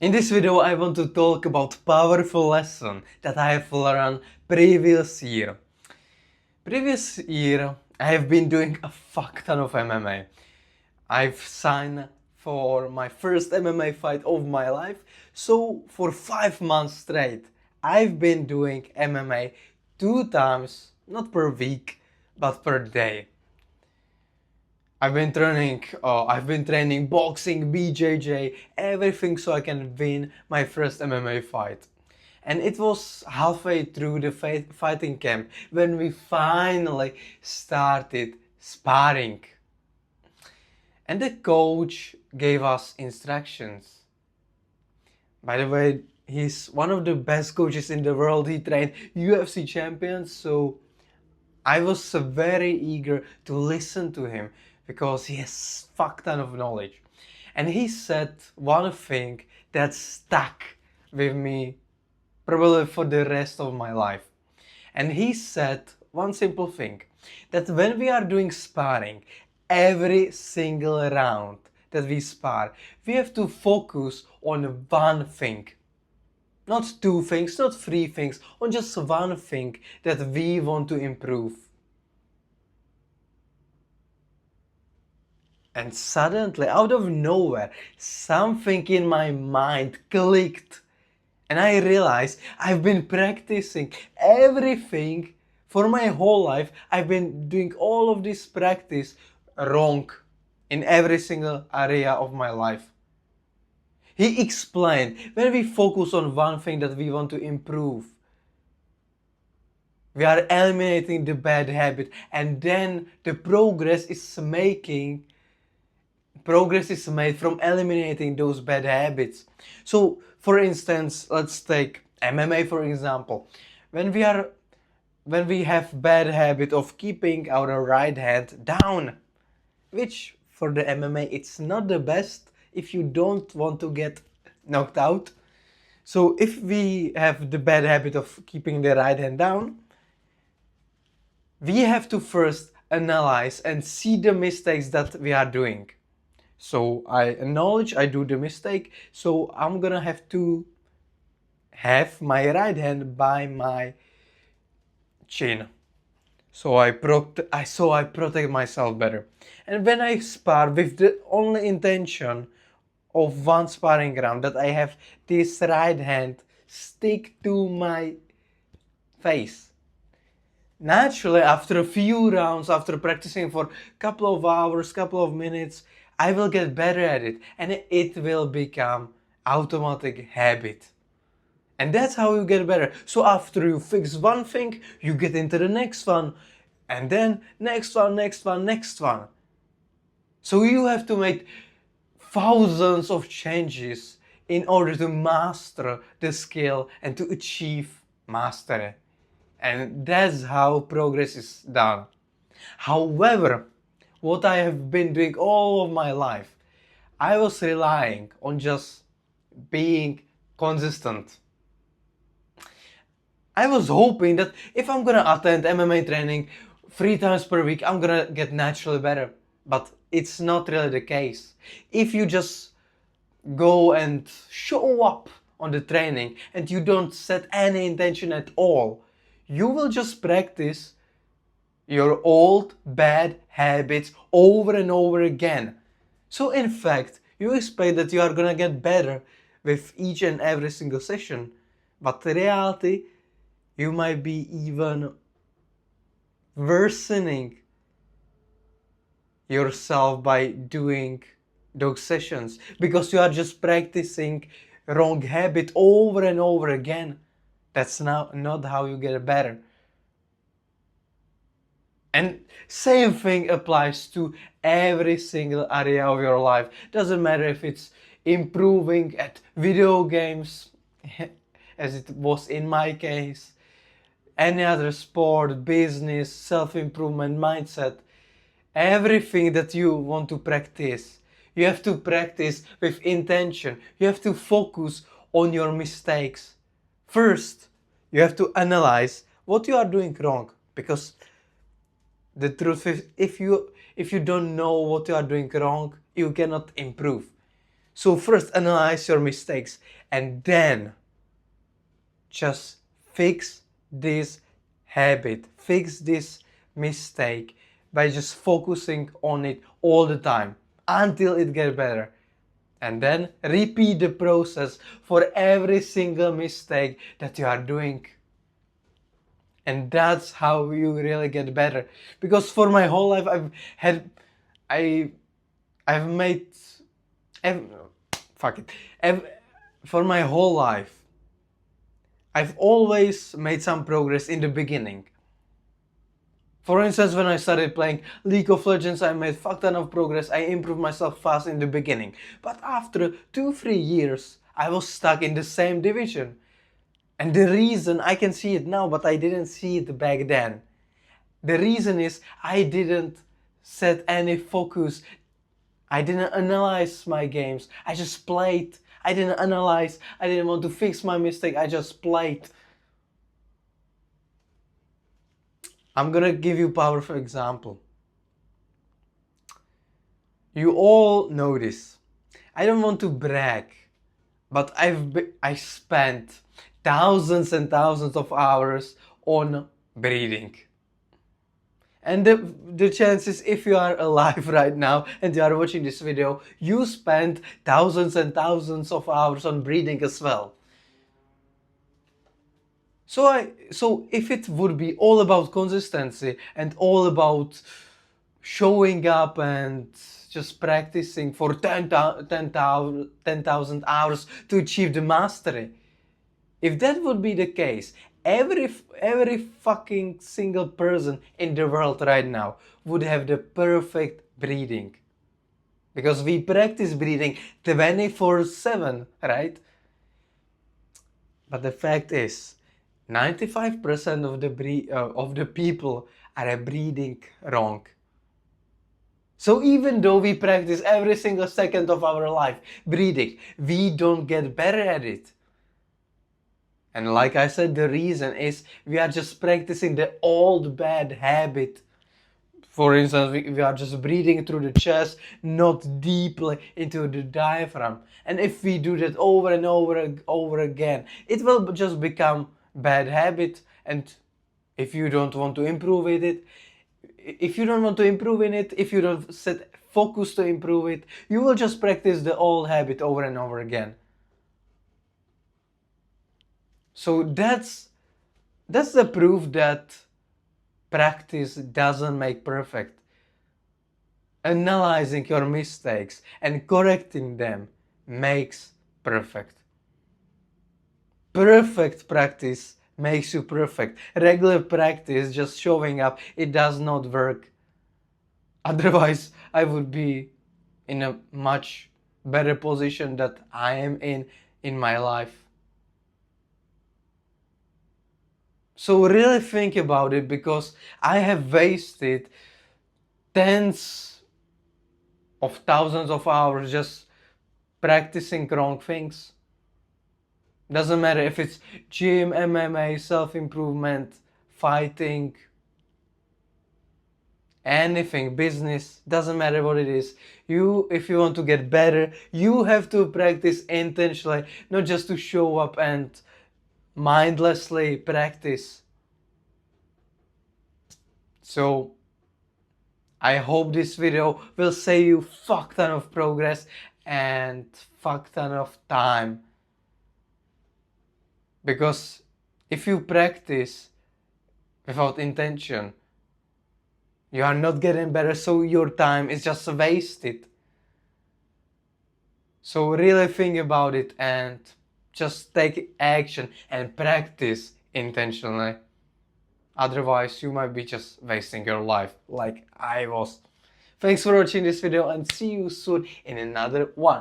In this video I want to talk about powerful lesson that I have learned previous year. Previous year I have been doing a fuck ton of MMA. I've signed for my first MMA fight of my life, so for 5 months straight I've been doing MMA 2 times, not per week, but per day. I've been training boxing, BJJ, everything so I can win my first MMA fight. And it was halfway through the fighting camp when we finally started sparring. And the coach gave us instructions. By the way, he's one of the best coaches in the world. He trained UFC champions, so I was very eager to listen to him because he has fuck ton of knowledge. And he said one thing that stuck with me probably for the rest of my life. And he said one simple thing, that when we are doing sparring, every single round that we spar, we have to focus on one thing. Not two things, not three things, on just one thing that we want to improve. And suddenly, out of nowhere, something in my mind clicked. And I realized I've been practicing everything for my whole life. I've been doing all of this practice wrong in every single area of my life. He explained, when we focus on one thing that we want to improve, we are eliminating the bad habit, and then the progress is made from eliminating those bad habits. So, for instance, let's take MMA for example. When we have bad habit of keeping our right hand down, which for the MMA it's not the best if you don't want to get knocked out. So if we have the bad habit of keeping the right hand down, we have to first analyze and see the mistakes that we are doing. So I acknowledge I do the mistake, so I'm gonna have to have my right hand by my chin. So I protect myself better. And when I spar with the only intention of one sparring round, that I have this right hand stick to my face, naturally after a few rounds, after practicing for a couple of hours, couple of minutes, I will get better at it and it will become automatic habit. And that's how you get better. So after you fix one thing, you get into the next one, and then next one. So you have to make thousands of changes in order to master the skill and to achieve mastery. And that's how progress is done. However, what I have been doing all of my life, I was relying on just being consistent. I was hoping that if I'm gonna attend MMA training 3 times per week, I'm gonna get naturally better. But it's not really the case. If you just go and show up on the training and you don't set any intention at all, you will just practice your old bad habits over and over again. So in fact, you expect that you are gonna get better with each and every single session, but in reality, you might be even worsening yourself by doing those sessions because you are just practicing wrong habit over and over again. That's not how you get better. And same thing applies to every single area of your life. Doesn't matter if it's improving at video games, as it was in my case, any other sport, business, self-improvement, mindset, everything that you want to practice, you have to practice with intention. You have to focus on your mistakes. First, you have to analyze what you are doing wrong, because the truth is, if you don't know what you are doing wrong, you cannot improve. So first analyze your mistakes and then just fix this habit, fix this mistake by just focusing on it all the time until it gets better. And then repeat the process for every single mistake that you are doing. And that's how you really get better. Because for my whole life I've made fuck it. For my whole life I've always made some progress in the beginning. For instance, when I started playing League of Legends, I made fuck ton of progress. I improved myself fast in the beginning. But after 2-3 years, I was stuck in the same division. And the reason, I can see it now, but I didn't see it back then. The reason is I didn't set any focus. I didn't analyze my games. I just played. I didn't analyze. I didn't want to fix my mistake. I just played. I'm gonna give you a powerful example. You all know this. I don't want to brag, but I spent thousands and thousands of hours on breeding. And the chances, if you are alive right now and you are watching this video, you spent thousands and thousands of hours on breeding as well. So if it would be all about consistency and all about showing up and just practicing for 10,000 hours to achieve the mastery, if that would be the case, every fucking single person in the world right now would have the perfect breeding. Because we practice breeding 24/7, right? But the fact is, 95% of the people are breeding wrong. So even though we practice every single second of our life breeding, we don't get better at it. And like I said, the reason is we are just practicing the old bad habit. For instance, we are just breathing through the chest, not deeply into the diaphragm. And if we do that over and over again, it will just become bad habit. And if you don't want to improve it, if you don't set focus to improve it, you will just practice the old habit over and over again. So that's the proof that practice doesn't make perfect. Analyzing your mistakes and correcting them makes perfect. Perfect practice makes you perfect. Regular practice, just showing up, it does not work. Otherwise, I would be in a much better position that I am in my life. So really think about it, because I have wasted tens of thousands of hours just practicing wrong things. Doesn't matter if it's gym, MMA, self-improvement, fighting, anything, business, doesn't matter what it is. If you want to get better, you have to practice intentionally, not just to show up and mindlessly practice. So I hope this video will save you fuck ton of progress and fuck ton of time. Because if you practice without intention, you are not getting better, so your time is just wasted. So really think about it and just take action and practice intentionally. Otherwise, you might be just wasting your life like I was. Thanks for watching this video and see you soon in another one.